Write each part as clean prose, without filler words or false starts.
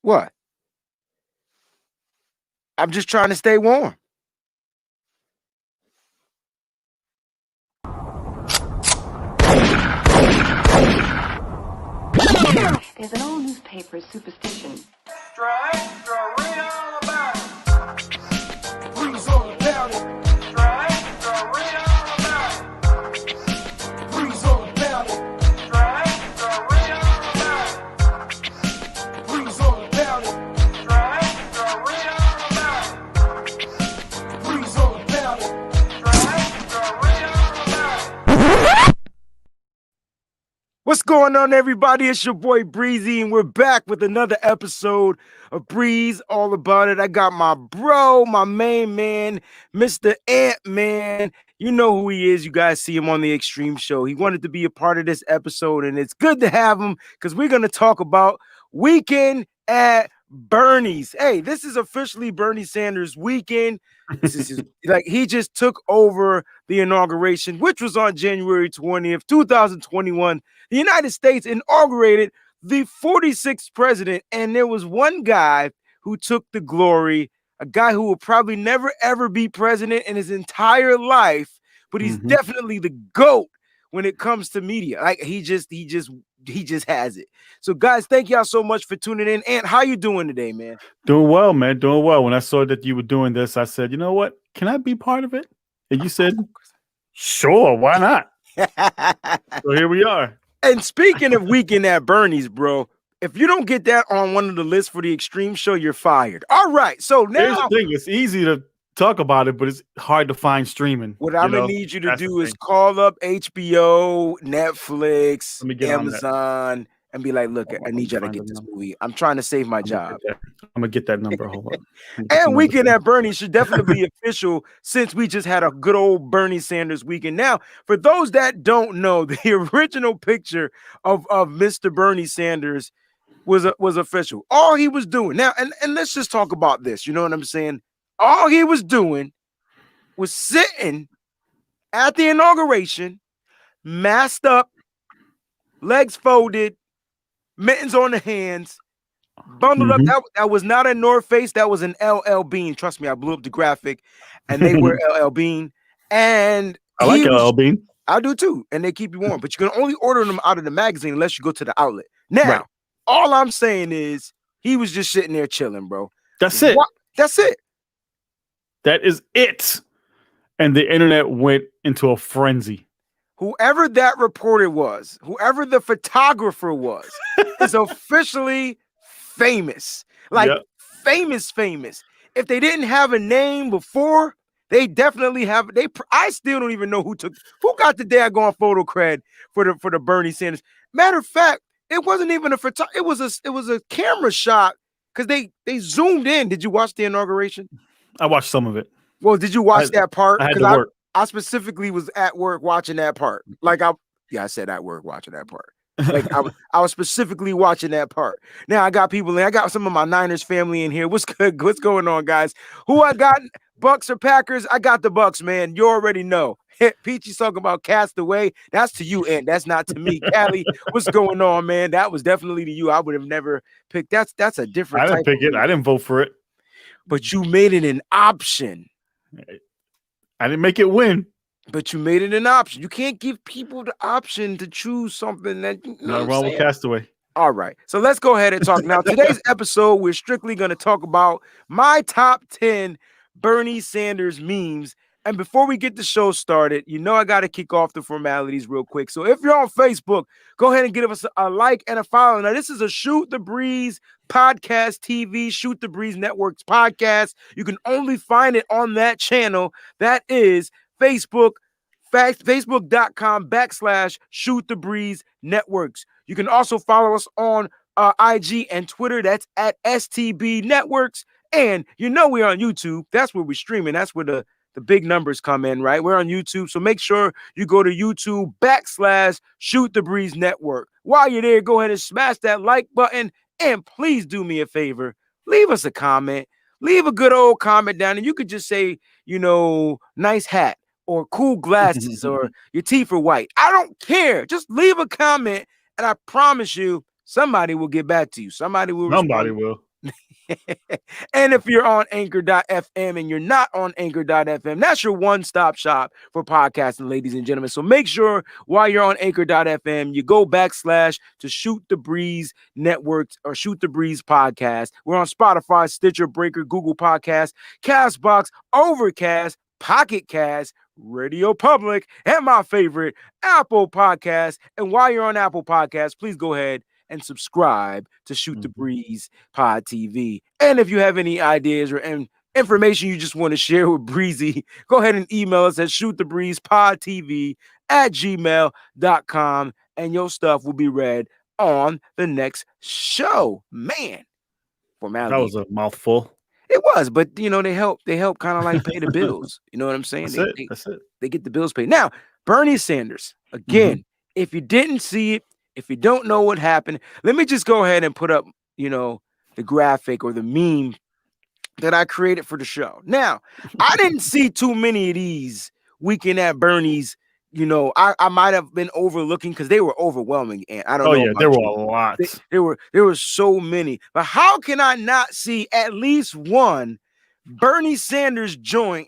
What? I'm just trying to stay warm. Is an old newspaper's superstition. Strike, read all about it. Breeze all about it. Strike, read all about it. Breeze all about it. Strike, read all about it. Breeze all about it. Strike, read all about it. Breeze all about it. Strike, read all about it. What's going on, everybody? It's your boy Breezie, and we're back with another episode of Breeze All About It. I got my bro, my main man, Mr. Ant-Man. You know who he is. You guys see him on the Extreme Show. He wanted to be a part of this episode, and it's good to have him because we're going to talk about Weekend at Bernie's. Hey, this is officially Bernie Sanders' weekend. This is he just took over the inauguration, which was on January 20th, 2021. The United States inaugurated the 46th president, and there was one guy who took the glory, a guy who will probably never ever be president in his entire life, but he's definitely the GOAT when it comes to media. Like he just has it. So guys, thank y'all so much for tuning in. Ant, how you doing today, man? Doing well, man. Doing well. When I saw that you were doing this, I said, you know what? Can I be part of it? And you said, sure, why not? So here we are. And speaking of Weekend at Bernie's, bro, if you don't get that on one of the lists for the Extreme Show, you're fired. All right. So now here's the thing. It's easy to talk about it, but it's hard to find streaming. What I'm gonna need you to do is call up HBO, Netflix, Amazon, and be like, look, I need y'all to get this movie. I'm trying to save my job. I'm gonna get that number. Hold on. And Weekend at Bernie should definitely be official since we just had a good old Bernie Sanders weekend. Now, for those that don't know, the original picture of Mr. Bernie Sanders was official. All he was doing now, and let's just talk about this. You know what I'm saying? All he was doing was sitting at the inauguration, masked up, legs folded, mittens on the hands, bundled up. That was not a North Face. That was an LL Bean. Trust me, I blew up the graphic, and they were LL Bean. And I like LL Bean. I do too, and they keep you warm. But you can only order them out of the magazine unless you go to the outlet. Now, all I'm saying is he was just sitting there chilling, bro. That's it. That's it. That is it. And the internet went into a frenzy. Whoever that reporter was, whoever the photographer was, is officially famous. Like famous. If they didn't have a name before, they definitely have. I still don't even know who got the daggone photo cred for the Bernie Sanders. Matter of fact, it wasn't even a photo. It was a camera shot because they zoomed in. Did you watch the inauguration? I watched some of it. Well, did you watch that part? I had to work. I specifically was at work watching that part. I said at work watching that part. Like I was specifically watching that part. Now I got people in. I got some of my Niners family in here. What's good? What's going on, guys? Who I got? Bucks or Packers? I got the Bucks, man. You already know. Peachy's talking about Castaway. That's to you, and that's not to me. Callie, what's going on, man? That was definitely to you. I would have never picked. That's a different. I didn't pick it. I didn't vote for it. But you made it an option. I didn't make it win. But you made it an option. You can't give people the option to choose something that not wrong with Castaway. All right. So let's go ahead and talk. Now, today's episode, we're strictly going to talk about my top 10 Bernie Sanders memes. And before we get the show started, I got to kick off the formalities real quick. So if you're on Facebook, go ahead and give us a like and a follow. Now, this is a Shoot the Breeze podcast TV, Shoot the Breeze Networks podcast. You can only find it on that channel. That is Facebook, facebook.com/Shoot the Breeze Networks. You can also follow us on IG and Twitter. That's at STB Networks. And we're on YouTube. That's where we're streaming. That's where the big numbers come in, right? We're on YouTube. So make sure you go to YouTube /Shoot the Breeze Network. While you're there, go ahead and smash that like button. And please do me a favor. Leave us a comment. Leave a good old comment down. And you could just say, nice hat or cool glasses or your teeth are white. I don't care. Just leave a comment. And I promise you, somebody will get back to you. Somebody will. And if you're on anchor.fm and you're not on anchor.fm, that's your one-stop shop for podcasting, ladies and gentlemen. So make sure while you're on anchor.fm, you go backslash to Shoot the Breeze Networks or Shoot the Breeze Podcast. We're on Spotify, Stitcher, Breaker, Google Podcasts, Castbox, Overcast, Pocket Cast, Radio Public, and my favorite, Apple Podcasts. And while you're on Apple Podcasts, please go ahead and subscribe to Shoot the Breeze Pod TV. And if you have any ideas or information you just want to share with Breezy, go ahead and email us at shootthebreezepodtv@gmail.com, and your stuff will be read on the next show. Man, formality. That was a mouthful. It was, but they help kind of like pay the bills. You know what I'm saying? That's it. They get the bills paid. Now, Bernie Sanders, again, if you didn't see it, if you don't know what happened, let me just go ahead and put up, the graphic or the meme that I created for the show. Now, I didn't see too many of these Weekend at Bernie's. I might have been overlooking because they were overwhelming, and I don't know. Oh yeah, there were a lot. There were so many. But how can I not see at least one Bernie Sanders joint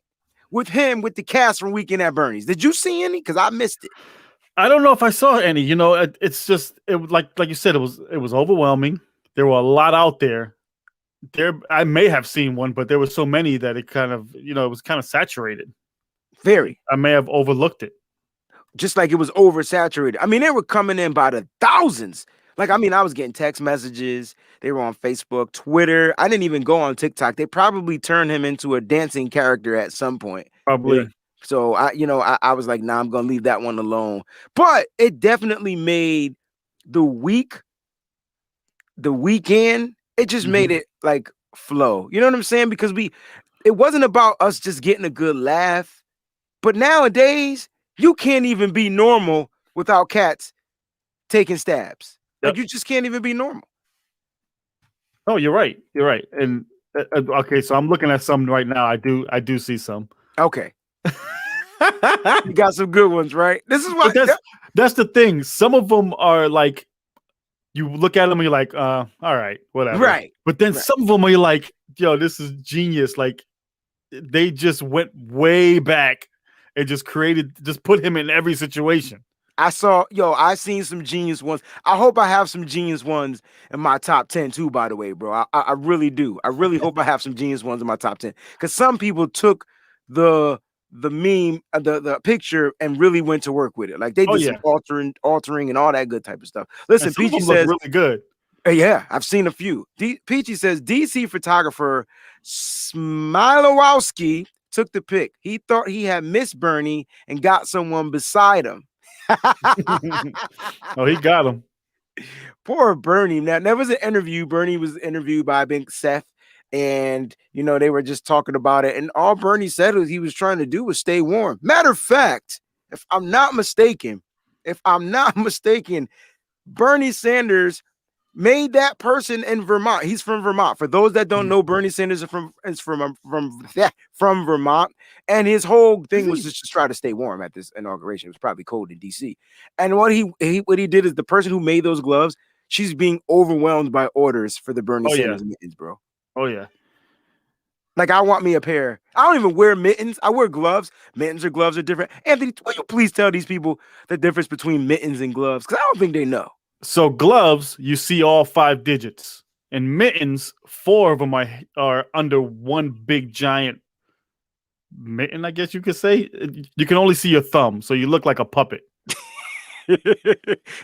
with the cast from Weekend at Bernie's? Did you see any? Because I missed it. I don't know if I saw any. It's just it was like you said, it was overwhelming. There were a lot out there. I may have seen one, but there were so many that it kind of it was kind of saturated. Very. I may have overlooked it. Just like it was oversaturated. I mean, they were coming in by the thousands. Like, I mean, I was getting text messages. They were on Facebook, Twitter. I didn't even go on TikTok. They probably turned him into a dancing character at some point. Probably. Yeah. So I was like, nah, I'm gonna leave that one alone. But it definitely made the weekend. It just made it like flow. You know what I'm saying? Because it wasn't about us just getting a good laugh. But nowadays, you can't even be normal without cats taking stabs. Like you just can't even be normal. Oh, you're right. You're right. And okay, so I'm looking at some right now. I do see some. Okay. You got some good ones, right? This is what that's the thing. Some of them are like you look at them and you're like, all right, whatever. Right. But then some of them are like, yo, this is genius. Like they just went way back and just put him in every situation. I seen some genius ones. I hope I have some genius ones in my top 10 too, by the way, bro. I really do. I really hope I have some genius ones in my top 10. Because some people took the meme, the picture, and really went to work with it. Like they did some altering and all that good type of stuff. Listen, Peachy says really good. Yeah, I've seen a few. Peachy says DC photographer Smilowski took the pic. He thought he had missed Bernie and got someone beside him. Oh, he got him. Poor Bernie. Now, there was an interview. Bernie was interviewed by Big Seth, and they were just talking about it. And all Bernie said was he was trying to do was stay warm. Matter of fact, if I'm not mistaken, Bernie Sanders made that person in Vermont. He's from Vermont. For those that don't know, Bernie Sanders is from Vermont, and his whole thing was just to try to stay warm at this inauguration. It was probably cold in DC. And what he did is the person who made those gloves, she's being overwhelmed by orders for the Bernie Sanders mittens, bro. Oh yeah. Like I want me a pair. I don't even wear mittens. I wear gloves. Mittens or gloves are different. Anthony, will you please tell these people the difference between mittens and gloves? Because I don't think they know. So gloves, you see all 5 digits. And mittens, 4 of them are under one big giant mitten, I guess you could say. You can only see your thumb, so you look like a puppet.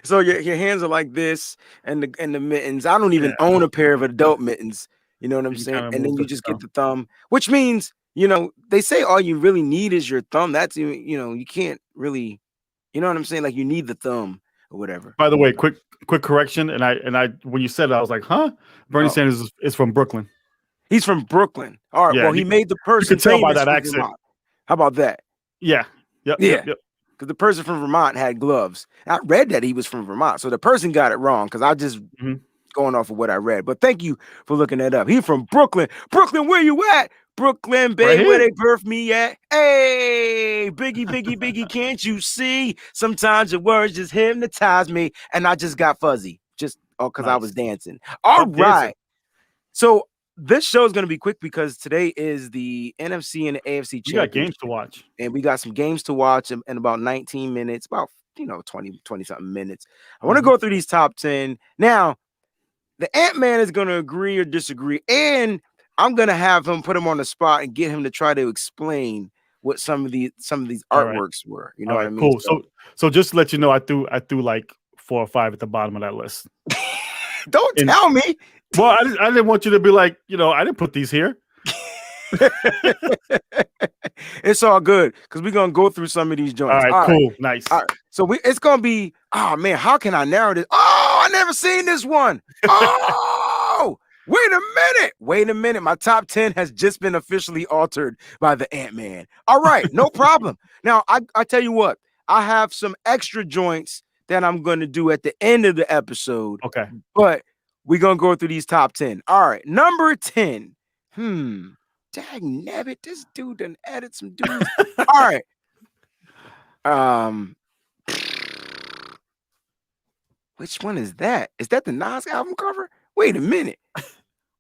So your hands are like this, and the mittens. I don't even own a pair of adult mittens. You know what I'm saying? And then you just get the thumb, which means they say all you really need is your thumb. That's you can't really, you know what I'm saying? Like you need the thumb or whatever. By the way, quick correction, and I when you said it, I was like, huh? Bernie Sanders is from Brooklyn. He's from Brooklyn. All right. Yeah, well, he made the person. You can tell by that accent. Vermont. How about that? Yeah. Yep. Because the person from Vermont had gloves. I read that he was from Vermont, so the person got it wrong. Because I just going off of what I read. But thank you for looking that up. He's from Brooklyn. Brooklyn, where you at? Brooklyn, baby, where they birthed me at? Hey, Biggie, can't you see? Sometimes your words just hypnotize me, and I just got fuzzy, just because I was dancing. All right. So this show is going to be quick because today is the NFC and the AFC We got games championship, to watch. and we got some games to watch in about 19 minutes, about 20 something minutes. I want to go through these top 10 now. The Ant-Man is going to agree or disagree, and I'm going to have him put him on the spot and get him to try to explain what some of these All right. artworks were. You know All what I right, mean? cool. So just to let you know, I threw like 4 or 5 at the bottom of that list. Don't And- tell me. Well, I didn't want you to be like, I didn't put these here. It's all good because we're gonna go through some of these joints. All right, cool, nice. All right. So it's gonna be. Oh man, how can I narrow this? Oh, I never seen this one. Oh, wait a minute. My top 10 has just been officially altered by the Ant-Man. All right, no problem. Now I tell you what, I have some extra joints that I'm gonna do at the end of the episode. Okay. But we're gonna go through these top 10. All right, number 10. Dag nabbit, this dude done added some dudes. All right. Which one is that? Is that the Nas album cover? Wait a minute.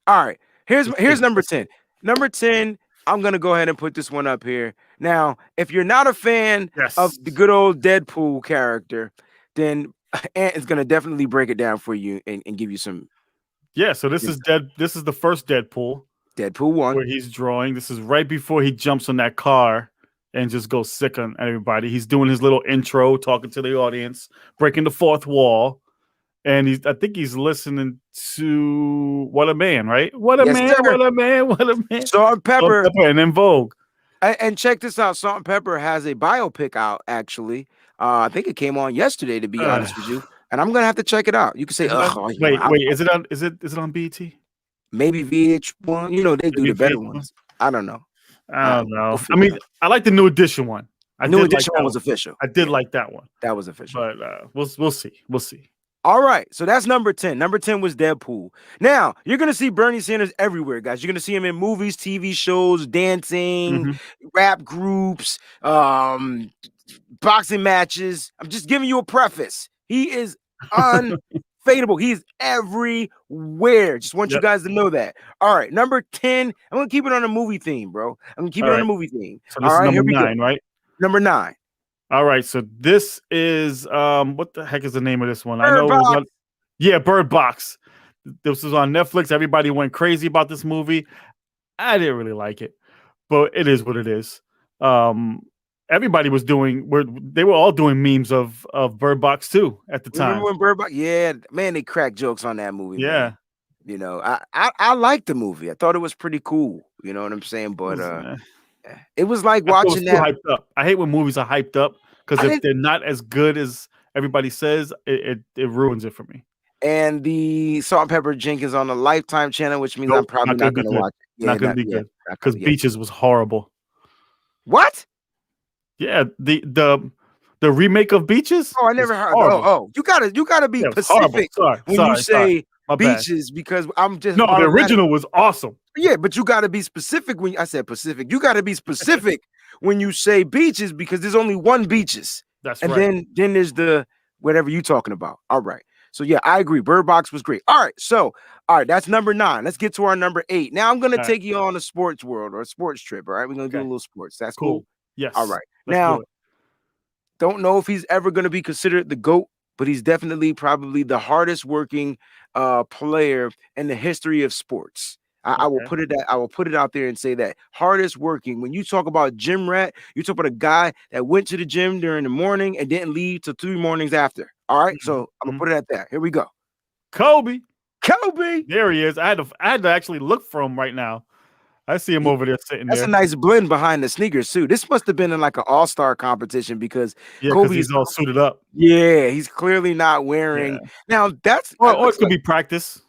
All right. Here's number 10. Number 10, I'm gonna go ahead and put this one up here. Now, if you're not a fan of the good old Deadpool character, then Ant is gonna definitely break it down for you and give you some. Yeah, so this is the first Deadpool. Deadpool 1. Where he's drawing. This is right before he jumps on that car and just goes sick on everybody. He's doing his little intro, talking to the audience, breaking the fourth wall. And I think he's listening to What a Man, right? What a man, sir. what a man, what a man. Salt and Pepper. And then Vogue. And check this out. Salt and Pepper has a biopic out, actually. I think it came on yesterday, to be honest with you. And I'm gonna have to check it out. You can say, wait, is it on BET? Maybe VH1. They do the better ones. I don't know. I don't know. I mean, I like the New Edition one. New Edition one was official. I did like that one. That was official. But we'll see. We'll see. All right, so that's number 10. Number 10 was Deadpool. Now, you're going to see Bernie Sanders everywhere, guys. You're going to see him in movies, TV shows, dancing, rap groups, boxing matches. I'm just giving you a preface. He is unfadable. He's everywhere. Just want you guys to know that. All right, number 10. I'm going to keep it on a movie theme, bro. I'm going to keep it on a movie theme. So this is number 9, right? Number 9. All right, so this is what the heck is the name of this one? Bird I know Box. it was Bird Box. This was on Netflix. Everybody went crazy about this movie. I didn't really like it, but it is what it is. Everybody was they were all doing memes of Bird Box too at the time. Remember when Bird Box? Yeah, man, they cracked jokes on that movie. Yeah. Man. I liked the movie. I thought it was pretty cool. You know what I'm saying? But it was like watching that. Hyped up. I hate when movies are hyped up because if they're not as good as everybody says, it ruins it for me. And the Salt and Pepper Jenkins on the Lifetime channel, which means I'm probably not going to watch it. Not going to be good because Beaches was horrible. What? Yeah, the remake of Beaches. Oh, I never heard. Oh, you gotta be specific when you say Beaches because I'm just the original was awesome. Yeah, but you got to be specific when I said Pacific. You got to be specific when you say Beaches because there's only one Beaches. That's right. And then there's the whatever you talking about. All right. So yeah, I agree. Bird Box was great. All right, that's number 9. Let's get to our number 8. Now I'm gonna take you on a sports world or a sports trip. All right, we're gonna do a little sports. That's cool. Yes. All right. Now, don't know if he's ever gonna be considered the GOAT, but he's definitely probably the hardest working player in the history of sports. I will put it out there and say that hardest working. When you talk about gym rat, you talk about a guy that went to the gym during the morning and didn't leave till 3 mornings after. All right, so I'm gonna put it at that. Here we go. Kobe. There he is. I had to actually look for him right now. I see him over there sitting there. That's a nice blend behind the sneakers too. This must have been in like an all-star competition because Kobe's all suited up. Yeah, he's clearly not wearing. Yeah. Now that's or it could be practice.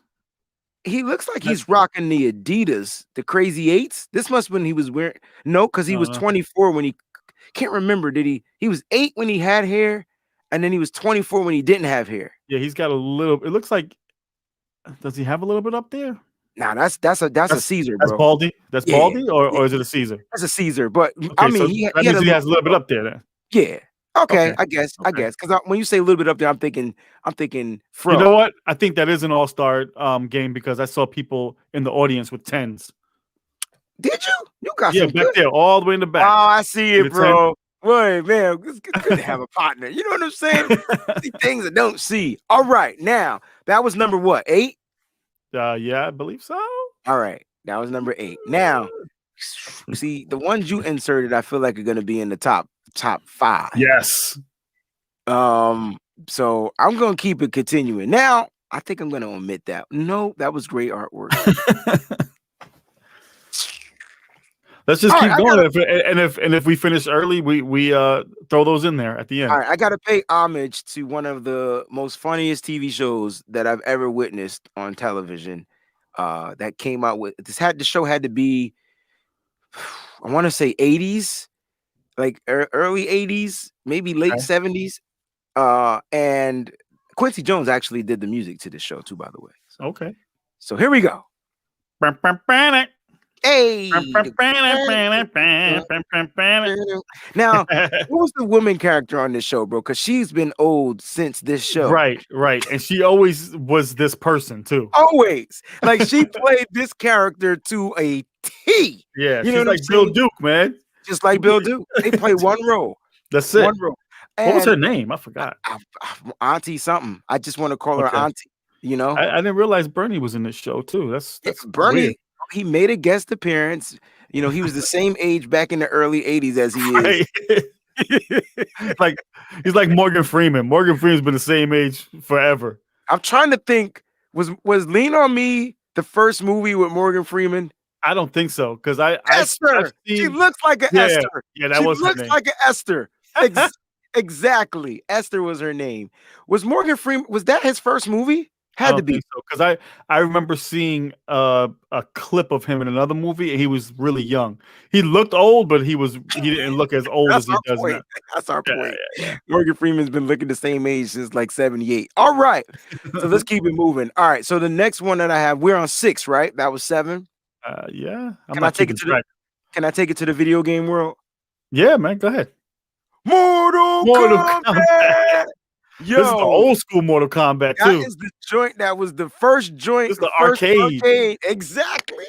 He looks like he's rocking the Adidas, the Crazy 8s. This must have been he was wearing. No, because he was 24 when he can't remember. Did he? He was 8 when he had hair, and then he was 24 when he didn't have hair. Yeah, he's got a little. It looks like. Does he have a little bit up there? Nah, that's a Caesar, bro. That's Baldy. That's Baldy, or is it a Caesar? That's a Caesar, but Okay, I mean, so he has a little bit up there. Then. Yeah, Okay, Okay. I guess. I Okay. guess because when you say a little bit up there, I'm thinking You know Fro. what? I think that is an all-star game because I saw people in the audience with 10s. Did you? You got Yeah, some back good. there, all the way in the Oh, back. I see See it, the 10? bro. Boy, man, it's good to have a partner. You know what I'm saying? See things I don't see. All right, now that was number what? 8. Yeah, I believe so. All right, that was number 8. Now, see the ones you inserted, I feel like are going to be in the top 5. Yes. Um, so I'm gonna keep it continuing. Now, I think I'm gonna omit that. No, that was great artwork. Let's just All right, keep going. If we finish early, we throw those in there at the all end. right, I gotta pay homage to one of the most funniest TV shows that I've ever witnessed on television. That came out with the show had to be, I want to say 80s, like early 80s, maybe late Okay. 70s. And Quincy Jones actually did the music to this show too, by the way. Okay. So here we go. Hey. Now, what was the woman character on this show, bro? Because she's been old since this show. Right. And she always was this person too. Always. Like she played this character to a T. Yeah, You know she's what I'm like Bill saying? Duke, man. Just like Bill Duke. They play one role. That's One it. role. What was her And name? I forgot. Auntie something. I just want to call her Okay. Auntie, you know? I didn't realize Bernie was in this show too. That's Yeah, weird. Bernie, he made a guest appearance. You know, he was the same age back in the early 80s as he is. Right. Like he's like Morgan Freeman. Morgan Freeman's been the same age forever. I'm trying to think, was Lean on Me the first movie with Morgan Freeman? I don't think so because I've Esther. She seen. looks like an Yeah, Esther. yeah, that She was her looks name. like an Esther. Exactly. Esther was her name. Was Morgan Freeman, was that his first movie? I Had to don't be. think so because I remember seeing a clip of him in another movie and he was really young. He looked old, but he didn't look as old as That's he our does point. now. That's our Yeah, point. yeah, Morgan Freeman's been looking the same age since like 78. All right. So let's keep it moving. All right. So the next one that I have, we're on 6, right? That was 7. Yeah. I'm Can I not take keeping it to track. can I take it to the video game world? Yeah, man, go ahead. Mortal Kombat. Kombat. This is the Yo, old school Mortal Kombat that too. is the joint that was the first joint, This is the the first arcade. arcade. Exactly.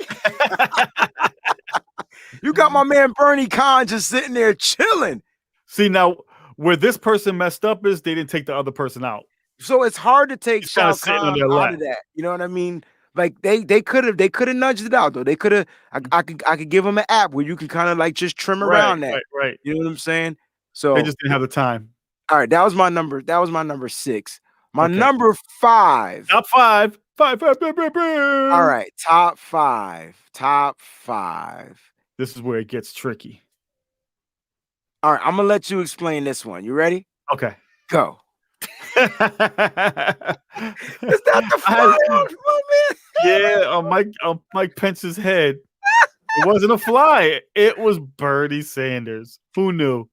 You got my man Bernie Khan just sitting there chilling. See now, where this person messed up is they didn't take the other person out. So it's hard to take He's kinda Shao sitting on Kahn their out lap. of that. You know what I mean? Like they could have nudged it out though. They could have. I could give them an app where you can kind of like just trim around that. Right. You know what I'm saying? They So just didn't have the time. all right, that was my number. That was my number 6. My Okay. number 5. Top 5. Five. All right, top 5. Top 5. This is where it gets tricky. All right, I'm gonna let you explain this one. You ready? Okay. Go. Is Is that the fly, my man? Yeah, on Mike Pence's head. It wasn't a fly. It was Bernie Sanders. Who knew?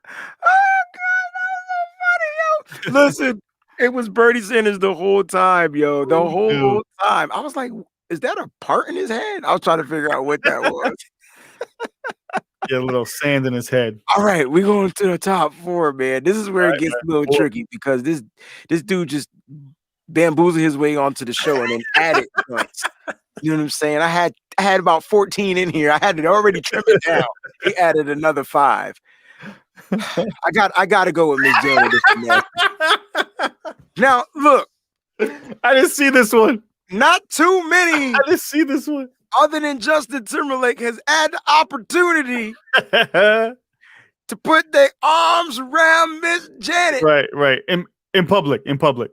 Oh God, that's so funny, yo. Listen, it was Bernie Sanders the whole time, yo. The Who whole knew? time. I was like, is that a part in his head? I was trying to figure out what that was. Yeah, a little sand in his head. All right, we're going to the top 4, man. This is where All it right, gets man. a little Four. tricky because this dude just bamboozled his way onto the show and then added points. You know what I'm saying? I had about 14 in here. I had to already trim it down. He added another 5. I got to go with Miss Janet. Now, look, I didn't see this one. not too many I didn't see this one. other than Justin Timberlake has had the opportunity to put their arms around Miss Janet right. In public. in public.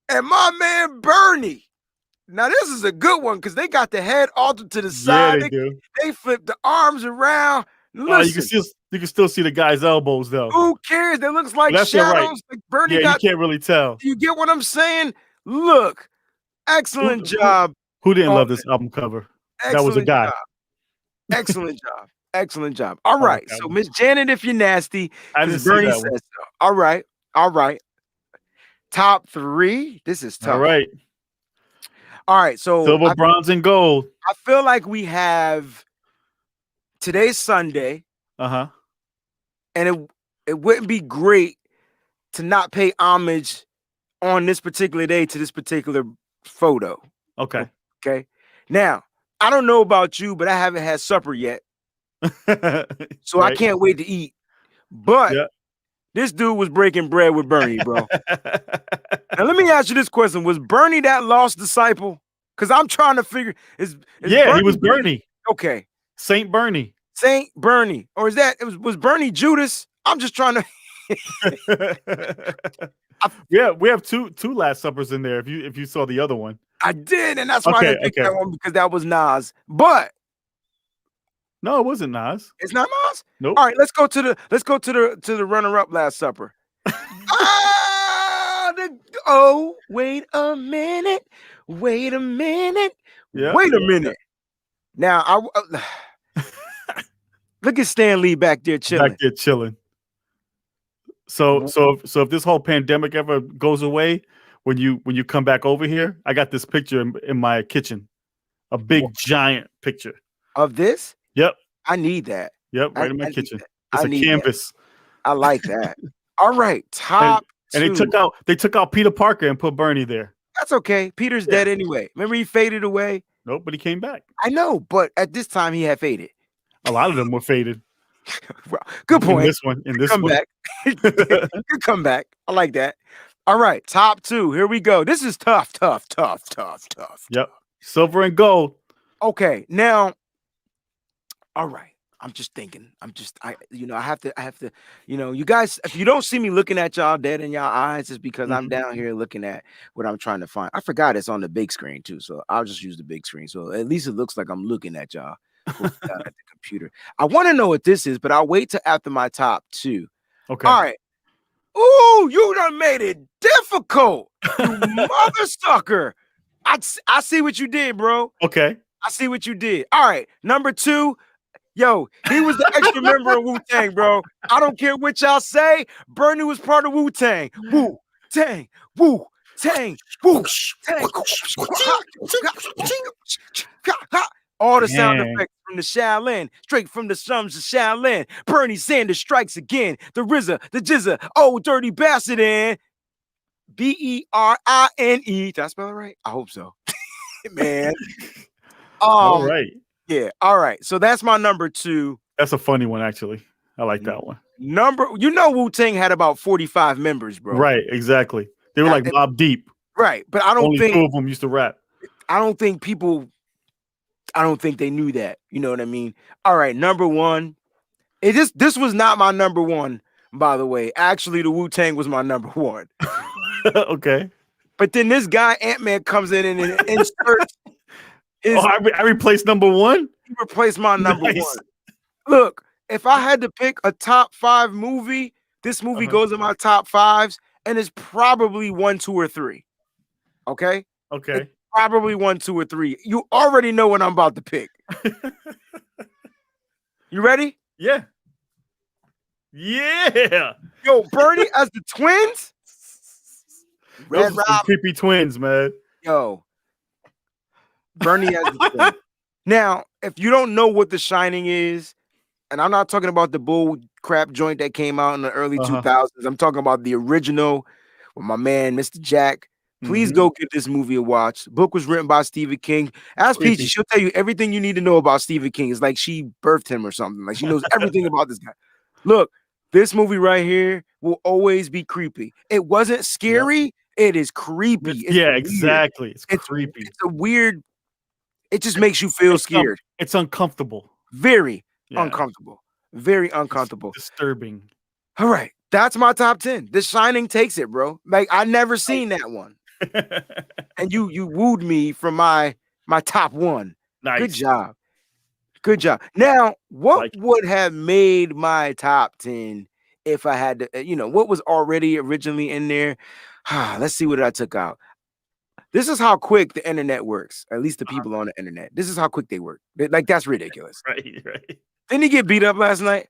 And my man Bernie. Now, this is a good one because they got the head altered to the Yeah, side. they do. They flip the arms around. Oh, Listen, you can still see the guy's elbows though. who cares? That looks like That's all right. shadows. Like Bernie Yeah, got. you can't really tell. You get what I'm saying? Look, excellent job. Who didn't Oh, love this album cover? That was a Excellent guy. job. Excellent job. Excellent job. All I like right. that So one. Miss Janet, if you're nasty, I didn't because see Bernie that says one. so. All right. All right. Top 3. This is tough. All right. All right. So Silver, bronze, and gold. I feel like we have today's Sunday, Uh-huh. and it wouldn't be great to not pay homage on this particular day to this particular photo. Okay. Okay. Now, I don't know about you, but I haven't had supper yet. So I Right. can't wait to eat. But Yeah. this dude was breaking bread with Bernie, bro. Now let me ask you this question: was Bernie that lost disciple? Because I'm trying to figure is Yeah, he was really- Bernie. Okay, Saint Bernie. Saint Bernie, or is that was Bernie Judas? I'm just trying to. Yeah, we have two Last Suppers in there. If you saw the other one. I did, and that's why I Okay, didn't pick okay. that one because that was Nas. But No, it wasn't Nas. it's not Nas. Nope. All right, let's go to the runner-up Last Supper. Oh, wait a minute. Wait a minute. Yeah, Wait a yeah, minute. Now, look at Stan Lee back there chilling. Back there chilling. So if this whole pandemic ever goes away, when you come back over here, I got this picture in my kitchen, a big giant picture Of this? Yep, I need that. yep, right in I my need kitchen. that. It's I a need that. canvas, I like that. All right, top and two. they took out Peter Parker and put Bernie there. That's okay. Peter's Yeah. dead anyway. Remember he faded away? Nope, but he came back. I know, but at this time he had faded. A lot of them were faded. Well, good In point. this one, Come back. Good comeback. I like that. All right, top two. Here we go. This is tough. Yep, silver and gold. Okay, now, all right. I'm just thinking. I have to, you guys, if you don't see me looking at y'all dead in y'all eyes, it's because I'm down here looking at what I'm trying to find. I forgot it's on the big screen too, so I'll just use the big screen. So at least it looks like I'm looking at y'all down at the computer. I want to know what this is, but I'll wait till after my top two. Okay. All right. Ooh, you done made it difficult, you mother sucker. I see what you did, bro. Okay. I see what you did. All right, number two. Yo, he was the extra member of Wu-Tang, bro. I don't care what y'all say. Bernie was part of Wu-Tang. Wu-Tang, Wu-Tang, Wu-Tang. All the sound Dang. effects from the Shaolin, straight from the slums of Shaolin. Bernie Sanders strikes again. The RZA, the Jizza, oh, dirty bastard, and Bernie. Did I spell it right? I hope so. Man. All right. Yeah. All right. So that's my number two. That's a funny one, actually. I like that one. Wu-Tang had about 45 members, bro. Right. Exactly. They were like Mobb Deep. Right. But I don't Only think two of them used to rap. I don't think they knew that. You know what I mean? All right. Number one. This was not my number one, by the way. Actually, the Wu-Tang was my number one. Okay. But then this guy, Ant-Man, comes in and inserts his. Oh, I replaced number one? He replaced my number Nice. one. Look, if I had to pick a top five movie, this movie goes in my top fives, and it's probably 1, 2, or 3. Okay? Okay. It's probably 1, 2, or 3. You already know what I'm about to pick. You ready? Yeah. Yeah. Yo, Bernie as the twins? Those Red are some Rob. creepy twins, man. Yo. Bernie as the twins. Now, if you don't know what The Shining is, and I'm not talking about the bull crap joint that came out in the early 2000s. I'm talking about the original with my man, Mr. Jack. Please go give this movie a watch. The book was written by Stephen King. Ask Creepy. Peachy, she'll tell you everything you need to know about Stephen King. It's like she birthed him or something. Like she knows everything about this guy. Look, this movie right here will always be creepy. It wasn't scary. It is creepy. It's Yeah, weird. exactly. It's creepy. It's a weird. It just makes you feel scared. It's uncomfortable. Very Yeah. uncomfortable. Very uncomfortable. Disturbing. All right. That's my top 10. The Shining takes it, bro. Like I never seen that one. And you wooed me from my top one. Nice. Good job. Good job. Now, what would have made my top 10 if I had to, what was already originally in there? Let's see what I took out. This is how quick the internet works. At least the people on the internet. This is how quick they work. Like that's ridiculous. Right. Didn't he get beat up last night?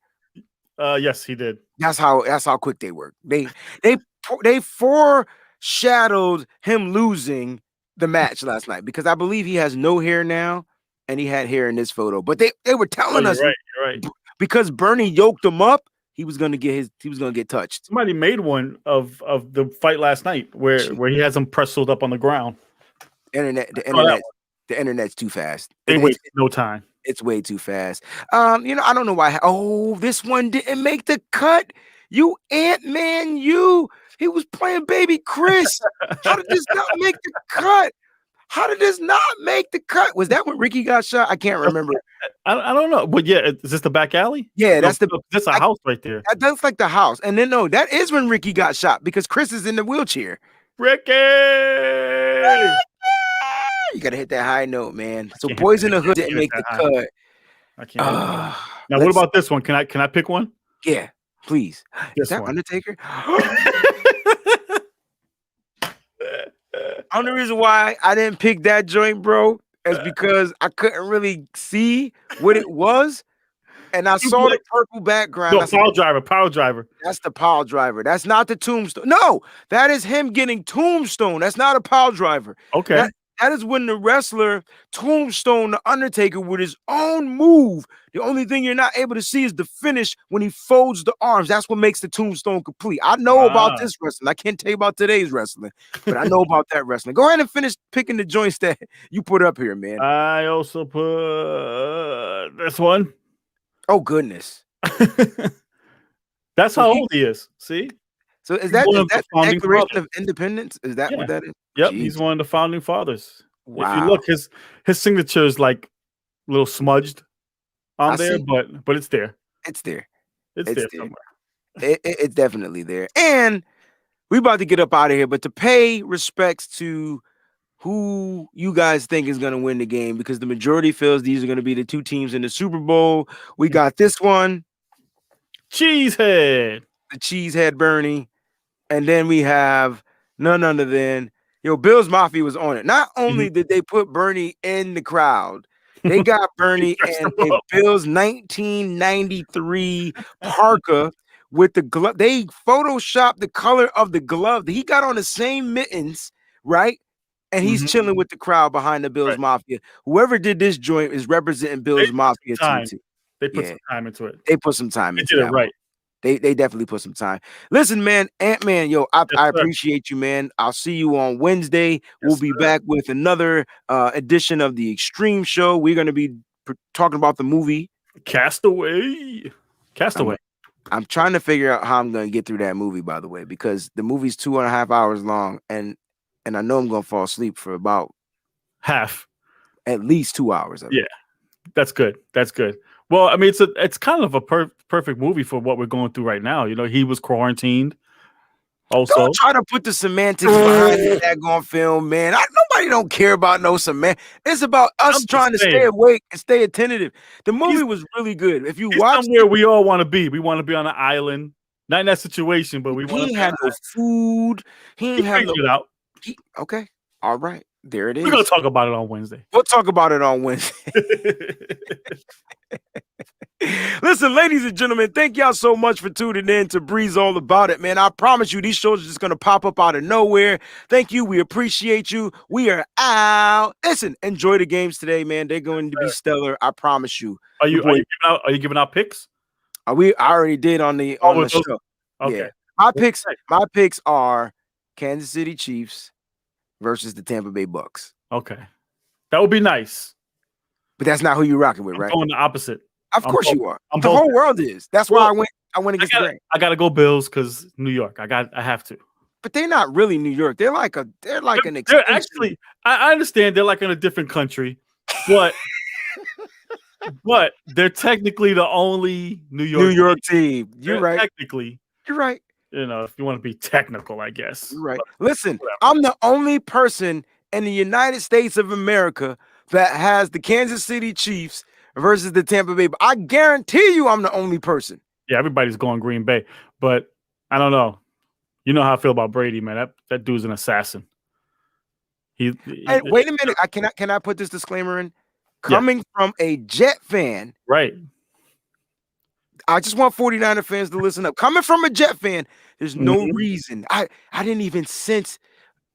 Yes, he did. That's how quick they work. They foreshadowed him losing the match last night because I believe he has no hair now and he had hair in this photo. But they were telling us You're right. because Bernie yoked him up, he was gonna get touched. Somebody made one of the fight last night where he has him pressled up on the ground. Internet, the saw that internet, the internet's too fast. They wait no time. It's way too fast. I don't know why. Oh, this one didn't make the cut. You Ant-Man, he was playing Baby Chris. How did this not make the cut? How did this not make the cut? Was that when Ricky got shot? I can't remember. I don't know, but yeah, is this the back alley? Yeah, that's a house right there. That's like the house. And then no, that is when Ricky got shot because Chris is in the wheelchair. Ricky! You gotta hit that high note, man. So Boys in the Hood didn't make the cut. I can't. Now, what about this one? Can I pick one? Yeah, please. Is that one. Undertaker? Only reason why I didn't pick that joint, bro, is because I couldn't really see what it was. And I saw the purple background. No, power driver. That's the pile driver. That's not the tombstone. No, that is him getting tombstone. That's not a pile driver. Okay. That is when the wrestler tombstone the Undertaker with his own move. The only thing you're not able to see is the finish when he folds the arms. That's what makes the tombstone complete. I know about this wrestling. I can't tell you about today's wrestling, but I know about that wrestling. Go ahead and finish picking the joints that you put up here, man. I also put this one. Oh, goodness. That's how old he is. See? So is that the Declaration of Independence? Is that what that is? Yep, Jeez. he's one of the founding fathers. Wow. If you look, his signature is like a little smudged on there, but it's there. It's there. It's there somewhere. It's definitely there. And we about to get up out of here, but to pay respects to who you guys think is going to win the game, because the majority feels these are going to be the two teams in the Super Bowl. We got this one. Cheesehead. The Cheesehead Bernie. And then we have none other than, Bill's Mafia was on it. Not only did they put Bernie in the crowd, they got Bernie in a Bill's 1993 parka with the glove. They photoshopped the color of the glove. He got on the same mittens, right? And he's chilling with the crowd behind the Bill's Mafia. Whoever did this joint is representing Bill's Mafia. They put some time into it. They put some time into it. They did it right. They definitely put some time. Listen, man, Ant-Man, I appreciate you, man. I'll see you on Wednesday. We'll be back with another edition of the Extreme Show. We're going to be talking about the movie Castaway. I'm trying to figure out how I'm going to get through that movie, by the way, because the movie's 2.5 hours long, and I know I'm going to fall asleep for about half, at least 2 hours of it. That's good. Well, I mean, it's kind of a perfect movie for what we're going through right now. He was quarantined. Also, don't try to put the semantics behind the daggone film, man. Nobody don't care about no semantics. It's about us trying to stay awake and stay attentive. The movie was really good. If you watch somewhere we all want to be. We want to be on an island. Not in that situation, but we want to. He had no food. He ain't have no. Out. Okay. All right. There it is. We're going to talk about it on Wednesday. We'll talk about it on Wednesday. Listen, ladies and gentlemen, thank y'all so much for tuning in to Breeze All About It, man. I promise you, these shows are just going to pop up out of nowhere. Thank you. We appreciate you. We are out. Listen, enjoy the games today, man. They're going to be stellar. I promise you. Are you giving out picks? I already did on the show. Okay. Yeah. My picks are Kansas City Chiefs versus the Tampa Bay Bucks. Okay. That would be nice. But that's not who you're rocking with, right? I'm going the opposite. Of course you are. The whole world is. That's why I went against Greg. I gotta go Bills because New York. I have to. But they're not really New York. They're like an extension. They're actually, I understand they're like in a different country, but but they're technically the only New York team. You're right. Technically. You're right. If you want to be technical, I guess. You're right. Listen, I'm the only person in the United States of America that has the Kansas City Chiefs versus the Tampa Bay. I guarantee you I'm the only person. Yeah, everybody's going Green Bay. But I don't know. You know how I feel about Brady, man. That dude's an assassin. Hey, wait a minute. Can I put this disclaimer in? Coming from a Jet fan. Right. I just want 49er fans to listen up. Coming from a Jet fan, there's no reason. I didn't even sense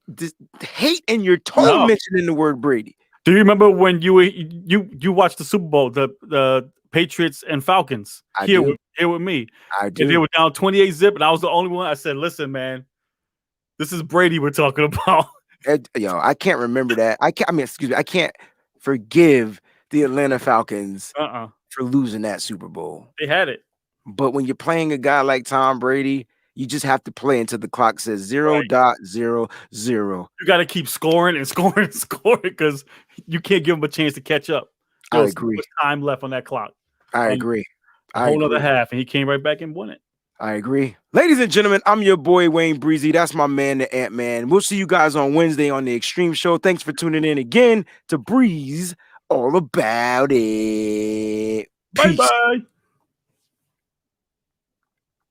the hate in your tone mentioning the word Brady. Do you remember when you watched the Super Bowl, the Patriots and Falcons I here do. with me. I And they do. were down 28-0, and I was the only one. I said, "Listen, man, this is Brady we're talking about." Yo, I can't remember that. Excuse me. I can't forgive the Atlanta Falcons for losing that Super Bowl. They had it. But when you're playing a guy like Tom Brady, you just have to play until the clock says 0.00. You got to keep scoring and scoring and scoring because you can't give him a chance to catch up. I agree. So much time left on that clock. I agree. A whole other half, and he came right back and won it. I agree. Ladies and gentlemen, I'm your boy Wayne Breezy. That's my man, the Ant-Man. We'll see you guys on Wednesday on the Extreme Show. Thanks for tuning in again to Breeze All About It. Peace. Bye-bye.